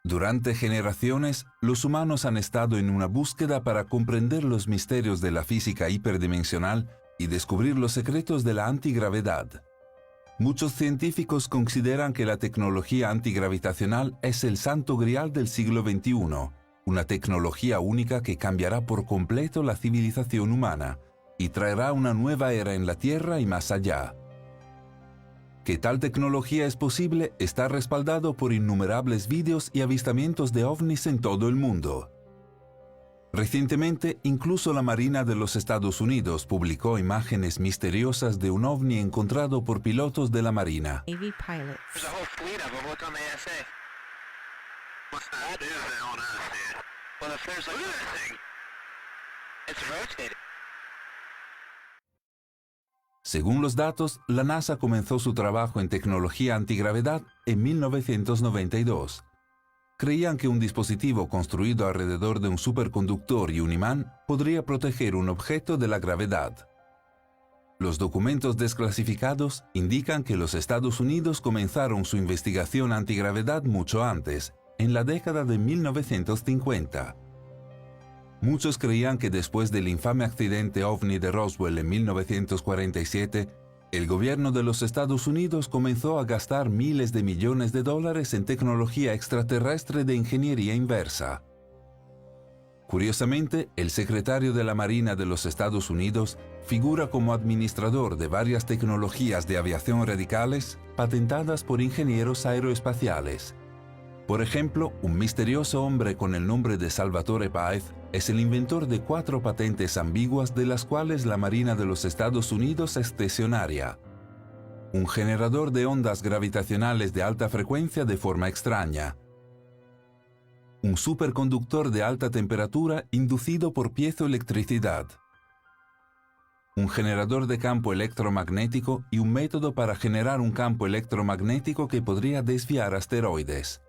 Durante generaciones, los humanos han estado en una búsqueda para comprender los misterios de la física hiperdimensional y descubrir los secretos de la antigravedad. Muchos científicos consideran que la tecnología antigravitacional es el santo grial del siglo XXI, una tecnología única que cambiará por completo la civilización humana y traerá una nueva era en la Tierra y más allá. Que tal tecnología es posible está respaldado por innumerables vídeos y avistamientos de ovnis en todo el mundo. Recientemente, incluso la Marina de los Estados Unidos publicó imágenes misteriosas de un ovni encontrado por pilotos de la Marina. Navy pilots. There's a whole fleet of them. Look on the ASA. What's that? What is that on us, dude? Well, if there's like... Look at that thing. It's rotating. Según los datos, la NASA comenzó su trabajo en tecnología antigravedad en 1992. Creían que un dispositivo construido alrededor de un superconductor y un imán podría proteger un objeto de la gravedad. Los documentos desclasificados indican que los Estados Unidos comenzaron su investigación antigravedad mucho antes, en la década de 1950. Muchos creían que después del infame accidente ovni de Roswell en 1947, el gobierno de los Estados Unidos comenzó a gastar miles de millones de dólares en tecnología extraterrestre de ingeniería inversa. Curiosamente, el secretario de la Marina de los Estados Unidos figura como administrador de varias tecnologías de aviación radicales patentadas por ingenieros aeroespaciales. Por ejemplo, un misterioso hombre con el nombre de Salvatore Pais es el inventor de 4 patentes ambiguas de las cuales la Marina de los Estados Unidos es cesionaria. Un generador de ondas gravitacionales de alta frecuencia de forma extraña. Un superconductor de alta temperatura inducido por piezoelectricidad. Un generador de campo electromagnético y un método para generar un campo electromagnético que podría desviar asteroides.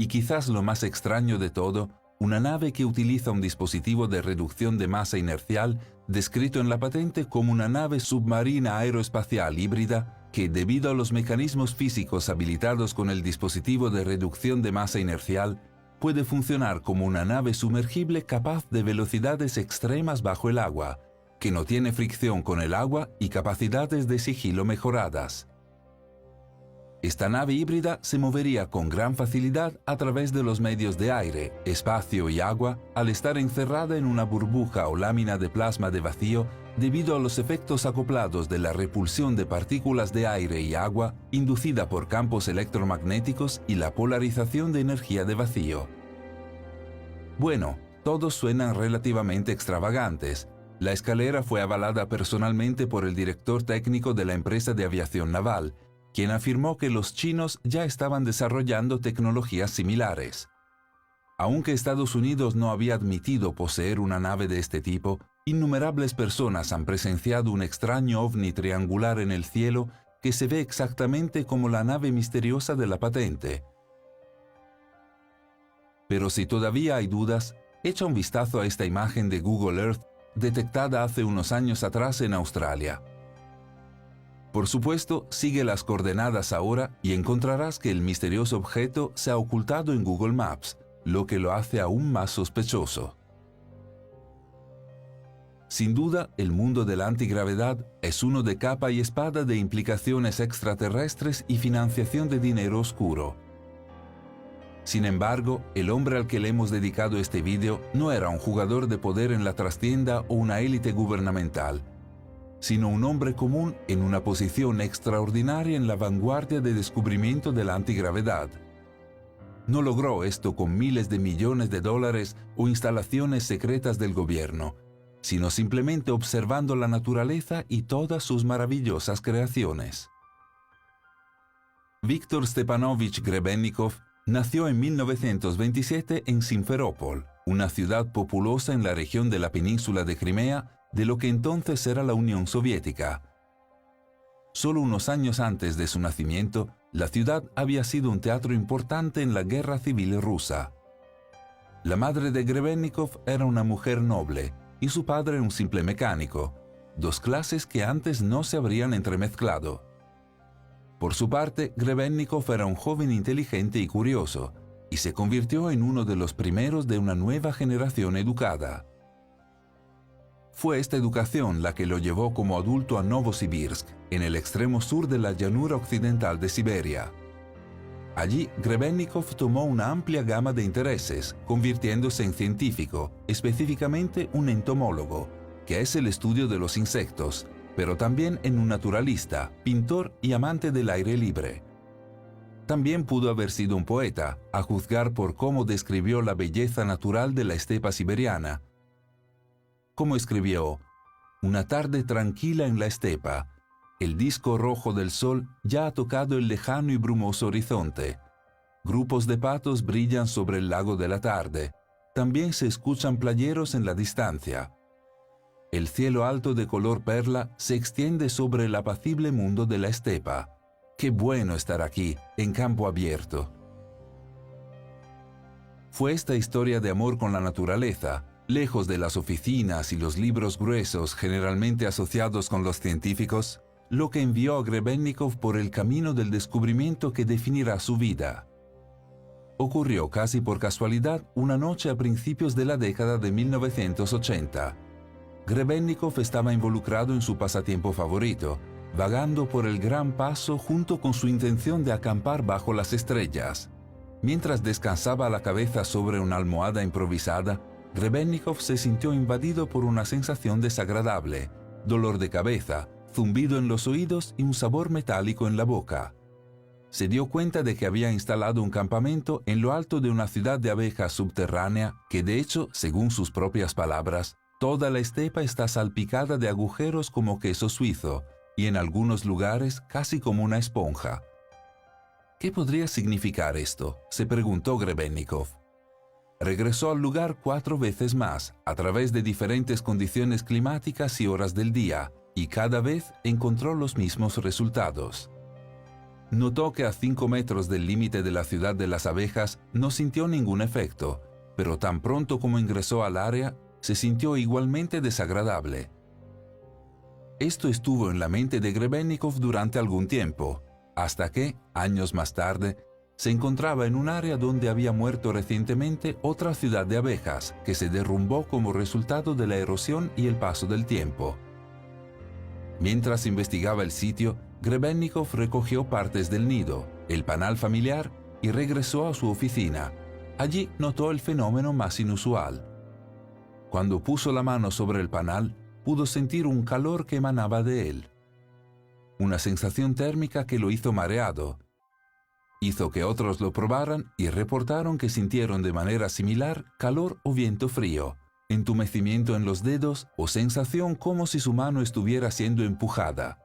Y quizás lo más extraño de todo, una nave que utiliza un dispositivo de reducción de masa inercial descrito en la patente como una nave submarina aeroespacial híbrida que, debido a los mecanismos físicos habilitados con el dispositivo de reducción de masa inercial, puede funcionar como una nave sumergible capaz de velocidades extremas bajo el agua, que no tiene fricción con el agua y capacidades de sigilo mejoradas. Esta nave híbrida se movería con gran facilidad a través de los medios de aire, espacio y agua al estar encerrada en una burbuja o lámina de plasma de vacío debido a los efectos acoplados de la repulsión de partículas de aire y agua inducida por campos electromagnéticos y la polarización de energía de vacío. Bueno, todos suenan relativamente extravagantes. La escalera fue avalada personalmente por el director técnico de la empresa de aviación naval, quien afirmó que los chinos ya estaban desarrollando tecnologías similares. Aunque Estados Unidos no había admitido poseer una nave de este tipo, innumerables personas han presenciado un extraño ovni triangular en el cielo que se ve exactamente como la nave misteriosa de la patente. Pero si todavía hay dudas, echa un vistazo a esta imagen de Google Earth detectada hace unos años atrás en Australia. Por supuesto, sigue las coordenadas ahora y encontrarás que el misterioso objeto se ha ocultado en Google Maps, lo que lo hace aún más sospechoso. Sin duda, el mundo de la antigravedad es uno de capa y espada de implicaciones extraterrestres y financiación de dinero oscuro. Sin embargo, el hombre al que le hemos dedicado este vídeo no era un jugador de poder en la trastienda o una élite gubernamental, sino un hombre común en una posición extraordinaria en la vanguardia de descubrimiento de la antigravedad. No logró esto con miles de millones de dólares o instalaciones secretas del gobierno, sino simplemente observando la naturaleza y todas sus maravillosas creaciones. Víctor Stepanovich Grebennikov nació en 1927 en Simferópol, una ciudad populosa en la región de la península de Crimea, de lo que entonces era la Unión Soviética. Solo unos años antes de su nacimiento, la ciudad había sido un teatro importante en la Guerra Civil Rusa. La madre de Grebennikov era una mujer noble y su padre un simple mecánico, dos clases que antes no se habrían entremezclado. Por su parte, Grebennikov era un joven inteligente y curioso, y se convirtió en uno de los primeros de una nueva generación educada. Fue esta educación la que lo llevó como adulto a Novosibirsk, en el extremo sur de la llanura occidental de Siberia. Allí, Grebennikov tomó una amplia gama de intereses, convirtiéndose en científico, específicamente un entomólogo, que es el estudio de los insectos, pero también en un naturalista, pintor y amante del aire libre. También pudo haber sido un poeta, a juzgar por cómo describió la belleza natural de la estepa siberiana. Como escribió: «Una tarde tranquila en la estepa. El disco rojo del sol ya ha tocado el lejano y brumoso horizonte. Grupos de patos brillan sobre el lago de la tarde. También se escuchan playeros en la distancia. El cielo alto de color perla se extiende sobre el apacible mundo de la estepa. Qué bueno estar aquí, en campo abierto». Fue esta historia de amor con la naturaleza, lejos de las oficinas y los libros gruesos generalmente asociados con los científicos, lo que envió a Grebennikov por el camino del descubrimiento que definirá su vida. Ocurrió casi por casualidad una noche a principios de la década de 1980. Grebennikov estaba involucrado en su pasatiempo favorito, vagando por el Gran Paso junto con su intención de acampar bajo las estrellas. Mientras descansaba la cabeza sobre una almohada improvisada, Grebennikov se sintió invadido por una sensación desagradable, dolor de cabeza, zumbido en los oídos y un sabor metálico en la boca. Se dio cuenta de que había instalado un campamento en lo alto de una ciudad de abejas subterránea que, de hecho, según sus propias palabras, toda la estepa está salpicada de agujeros como queso suizo y en algunos lugares casi como una esponja. ¿Qué podría significar esto?, se preguntó Grebennikov. Regresó al lugar 4 veces más, a través de diferentes condiciones climáticas y horas del día, y cada vez encontró los mismos resultados. Notó que a 5 metros del límite de la ciudad de las abejas no sintió ningún efecto, pero tan pronto como ingresó al área, se sintió igualmente desagradable. Esto estuvo en la mente de Grebennikov durante algún tiempo, hasta que, años más tarde, se encontraba en un área donde había muerto recientemente otra ciudad de abejas que se derrumbó como resultado de la erosión y el paso del tiempo. Mientras investigaba el sitio, Grebennikov recogió partes del nido, el panal familiar, y regresó a su oficina. Allí notó el fenómeno más inusual. Cuando puso la mano sobre el panal, pudo sentir un calor que emanaba de él. Una sensación térmica que lo hizo mareado. Hizo que otros lo probaran y reportaron que sintieron de manera similar calor o viento frío, entumecimiento en los dedos o sensación como si su mano estuviera siendo empujada.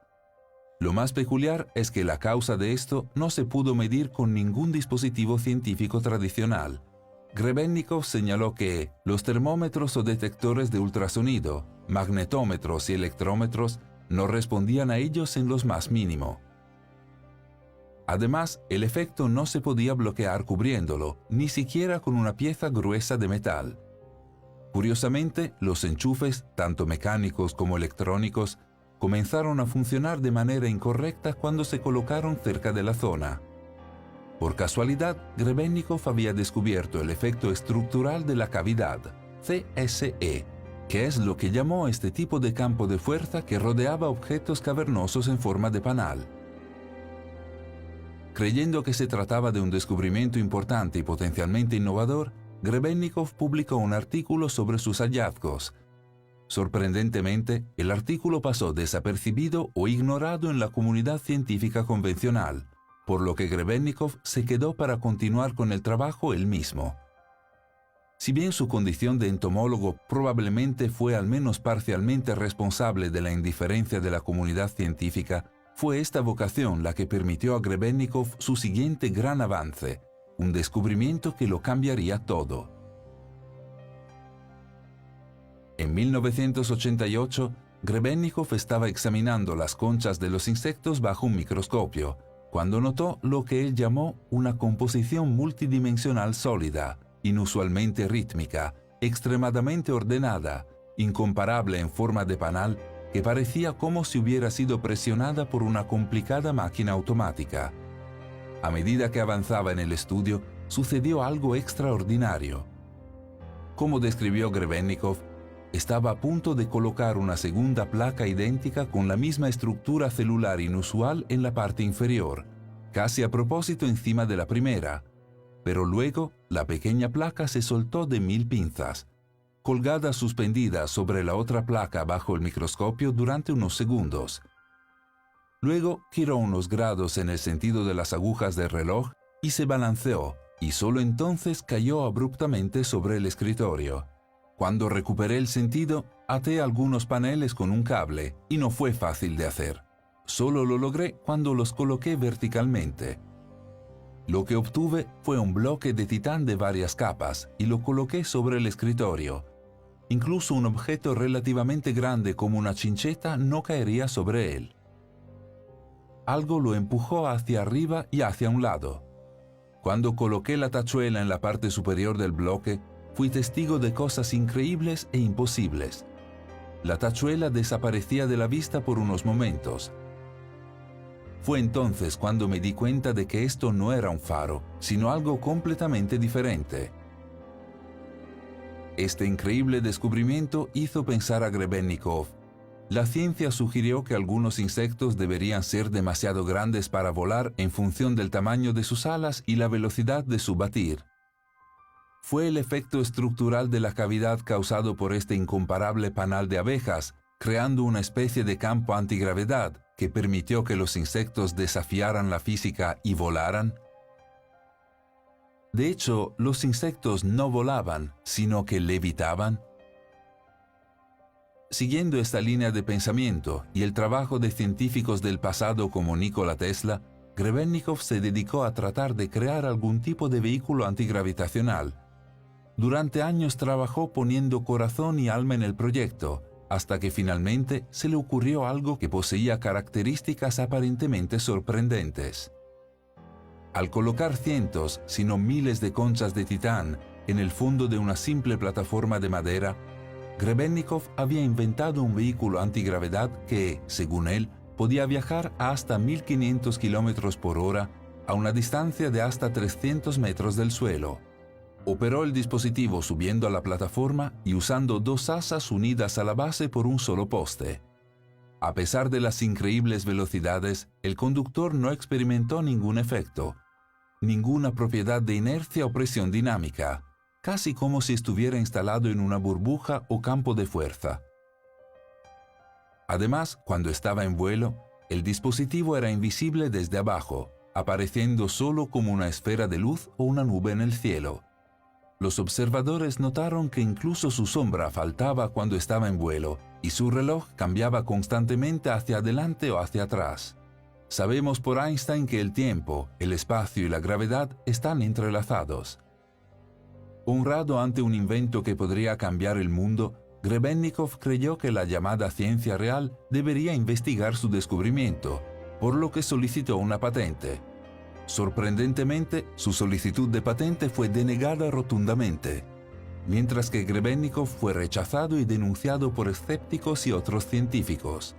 Lo más peculiar es que la causa de esto no se pudo medir con ningún dispositivo científico tradicional. Grebennikov señaló que los termómetros o detectores de ultrasonido, magnetómetros y electrómetros no respondían a ellos en lo más mínimo. Además, el efecto no se podía bloquear cubriéndolo, ni siquiera con una pieza gruesa de metal. Curiosamente, los enchufes, tanto mecánicos como electrónicos, comenzaron a funcionar de manera incorrecta cuando se colocaron cerca de la zona. Por casualidad, Grebennikov había descubierto el efecto estructural de la cavidad, CSE, que es lo que llamó este tipo de campo de fuerza que rodeaba objetos cavernosos en forma de panal. Creyendo que se trataba de un descubrimiento importante y potencialmente innovador, Grebennikov publicó un artículo sobre sus hallazgos. Sorprendentemente, el artículo pasó desapercibido o ignorado en la comunidad científica convencional, por lo que Grebennikov se quedó para continuar con el trabajo él mismo. Si bien su condición de entomólogo probablemente fue al menos parcialmente responsable de la indiferencia de la comunidad científica, fue esta vocación la que permitió a Grebennikov su siguiente gran avance, un descubrimiento que lo cambiaría todo. En 1988, Grebennikov estaba examinando las conchas de los insectos bajo un microscopio, cuando notó lo que él llamó una composición multidimensional sólida, inusualmente rítmica, extremadamente ordenada, incomparable en forma de panal, que parecía como si hubiera sido presionada por una complicada máquina automática. A medida que avanzaba en el estudio, sucedió algo extraordinario. Como describió Grebennikov, estaba a punto de colocar una segunda placa idéntica con la misma estructura celular inusual en la parte inferior, casi a propósito encima de la primera, pero luego la pequeña placa se soltó de 1000 pinzas, colgada suspendida sobre la otra placa bajo el microscopio durante unos segundos. Luego giró unos grados en el sentido de las agujas del reloj y se balanceó, y solo entonces cayó abruptamente sobre el escritorio. Cuando recuperé el sentido, até algunos paneles con un cable y no fue fácil de hacer. Solo lo logré cuando los coloqué verticalmente. Lo que obtuve fue un bloque de titán de varias capas y lo coloqué sobre el escritorio. Incluso un objeto relativamente grande como una chincheta no caería sobre él. Algo lo empujó hacia arriba y hacia un lado. Cuando coloqué la tachuela en la parte superior del bloque, fui testigo de cosas increíbles e imposibles. La tachuela desaparecía de la vista por unos momentos. Fue entonces cuando me di cuenta de que esto no era un faro, sino algo completamente diferente. Este increíble descubrimiento hizo pensar a Grebennikov. La ciencia sugirió que algunos insectos deberían ser demasiado grandes para volar en función del tamaño de sus alas y la velocidad de su batir. Fue el efecto estructural de la cavidad causado por este incomparable panal de abejas, creando una especie de campo antigravedad que permitió que los insectos desafiaran la física y volaran. De hecho, los insectos no volaban, sino que levitaban. Siguiendo esta línea de pensamiento y el trabajo de científicos del pasado como Nikola Tesla, Grebennikov se dedicó a tratar de crear algún tipo de vehículo antigravitacional. Durante años trabajó poniendo corazón y alma en el proyecto, hasta que finalmente se le ocurrió algo que poseía características aparentemente sorprendentes. Al colocar cientos, si no miles de conchas de titán en el fondo de una simple plataforma de madera, Grebennikov había inventado un vehículo antigravedad que, según él, podía viajar a hasta 1500 km por hora a una distancia de hasta 300 metros del suelo. Operó el dispositivo subiendo a la plataforma y usando dos asas unidas a la base por un solo poste. A pesar de las increíbles velocidades, el conductor no experimentó ningún efecto, ninguna propiedad de inercia o presión dinámica, casi como si estuviera instalado en una burbuja o campo de fuerza. Además, cuando estaba en vuelo, el dispositivo era invisible desde abajo, apareciendo solo como una esfera de luz o una nube en el cielo. Los observadores notaron que incluso su sombra faltaba cuando estaba en vuelo y su reloj cambiaba constantemente hacia adelante o hacia atrás. Sabemos por Einstein que el tiempo, el espacio y la gravedad están entrelazados. Honrado ante un invento que podría cambiar el mundo, Grebennikov creyó que la llamada ciencia real debería investigar su descubrimiento, por lo que solicitó una patente. Sorprendentemente, su solicitud de patente fue denegada rotundamente, mientras que Grebennikov fue rechazado y denunciado por escépticos y otros científicos.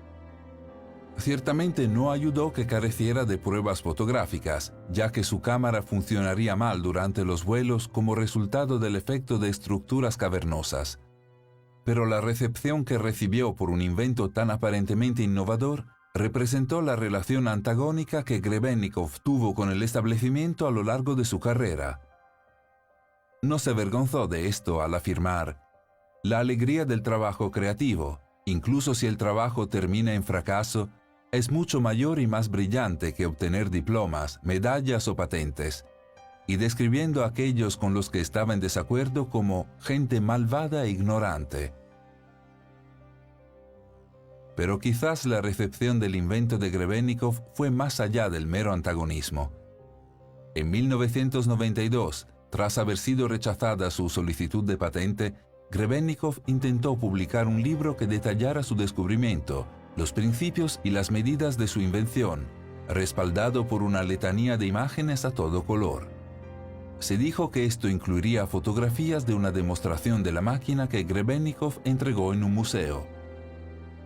Ciertamente no ayudó que careciera de pruebas fotográficas, ya que su cámara funcionaría mal durante los vuelos como resultado del efecto de estructuras cavernosas. Pero la recepción que recibió por un invento tan aparentemente innovador representó la relación antagónica que Grebennikov tuvo con el establecimiento a lo largo de su carrera. No se avergonzó de esto al afirmar: «La alegría del trabajo creativo, incluso si el trabajo termina en fracaso, es mucho mayor y más brillante que obtener diplomas, medallas o patentes», y describiendo a aquellos con los que estaba en desacuerdo como gente malvada e ignorante. Pero quizás la recepción del invento de Grebennikov fue más allá del mero antagonismo. En 1992, tras haber sido rechazada su solicitud de patente, Grebennikov intentó publicar un libro que detallara su descubrimiento, los principios y las medidas de su invención, respaldado por una letanía de imágenes a todo color. Se dijo que esto incluiría fotografías de una demostración de la máquina que Grebennikov entregó en un museo.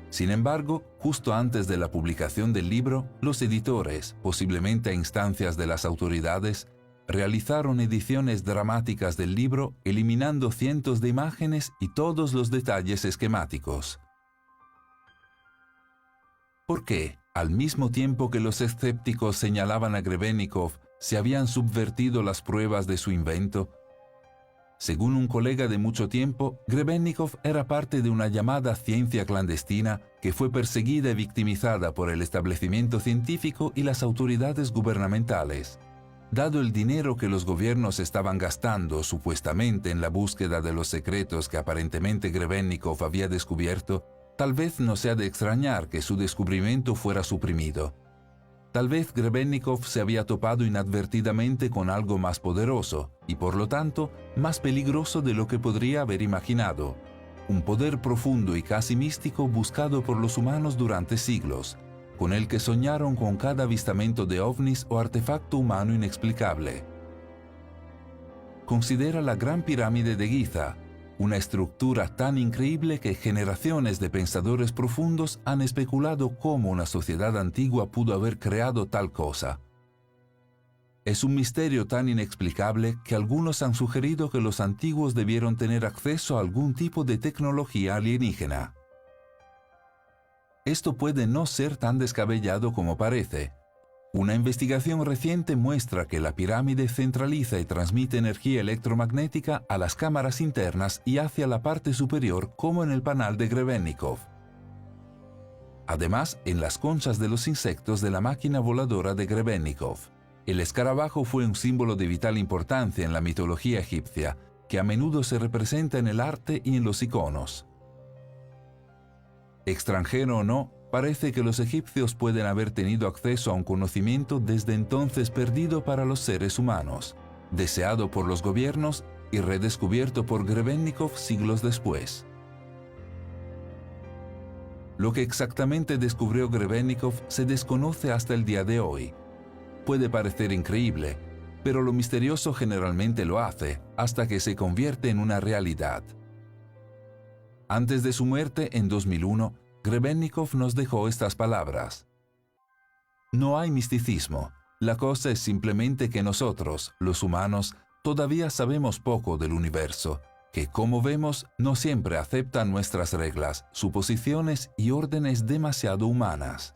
Sin embargo, justo antes de la publicación del libro, los editores, posiblemente a instancias de las autoridades, realizaron ediciones dramáticas del libro eliminando cientos de imágenes y todos los detalles esquemáticos. ¿Por qué, al mismo tiempo que los escépticos señalaban a Grebennikov, se habían subvertido las pruebas de su invento? Según un colega de mucho tiempo, Grebennikov era parte de una llamada ciencia clandestina que fue perseguida y victimizada por el establecimiento científico y las autoridades gubernamentales. Dado el dinero que los gobiernos estaban gastando supuestamente en la búsqueda de los secretos que aparentemente Grebennikov había descubierto, tal vez no sea de extrañar que su descubrimiento fuera suprimido. Tal vez Grebennikov se había topado inadvertidamente con algo más poderoso y, por lo tanto, más peligroso de lo que podría haber imaginado. Un poder profundo y casi místico buscado por los humanos durante siglos, con el que soñaron con cada avistamiento de ovnis o artefacto humano inexplicable. Considera la Gran Pirámide de Giza, una estructura tan increíble que generaciones de pensadores profundos han especulado cómo una sociedad antigua pudo haber creado tal cosa. Es un misterio tan inexplicable que algunos han sugerido que los antiguos debieron tener acceso a algún tipo de tecnología alienígena. Esto puede no ser tan descabellado como parece. Una investigación reciente muestra que la pirámide centraliza y transmite energía electromagnética a las cámaras internas y hacia la parte superior, como en el panal de Grebennikov. Además, en las conchas de los insectos de la máquina voladora de Grebennikov. El escarabajo fue un símbolo de vital importancia en la mitología egipcia, que a menudo se representa en el arte y en los iconos. Extranjero o no, parece que los egipcios pueden haber tenido acceso a un conocimiento desde entonces perdido para los seres humanos, deseado por los gobiernos y redescubierto por Grebennikov siglos después. Lo que exactamente descubrió Grebennikov se desconoce hasta el día de hoy. Puede parecer increíble, pero lo misterioso generalmente lo hace hasta que se convierte en una realidad. Antes de su muerte en 2001, Grebennikov nos dejó estas palabras. No hay misticismo. La cosa es simplemente que nosotros, los humanos, todavía sabemos poco del universo, que, como vemos, no siempre aceptan nuestras reglas, suposiciones y órdenes demasiado humanas.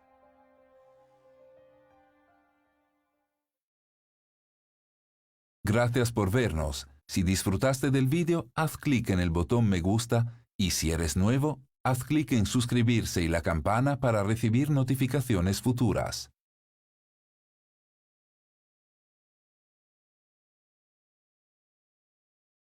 Gracias por vernos. Si disfrutaste del vídeo, haz clic en el botón me gusta y si eres nuevo, haz clic en suscribirse y la campana para recibir notificaciones futuras.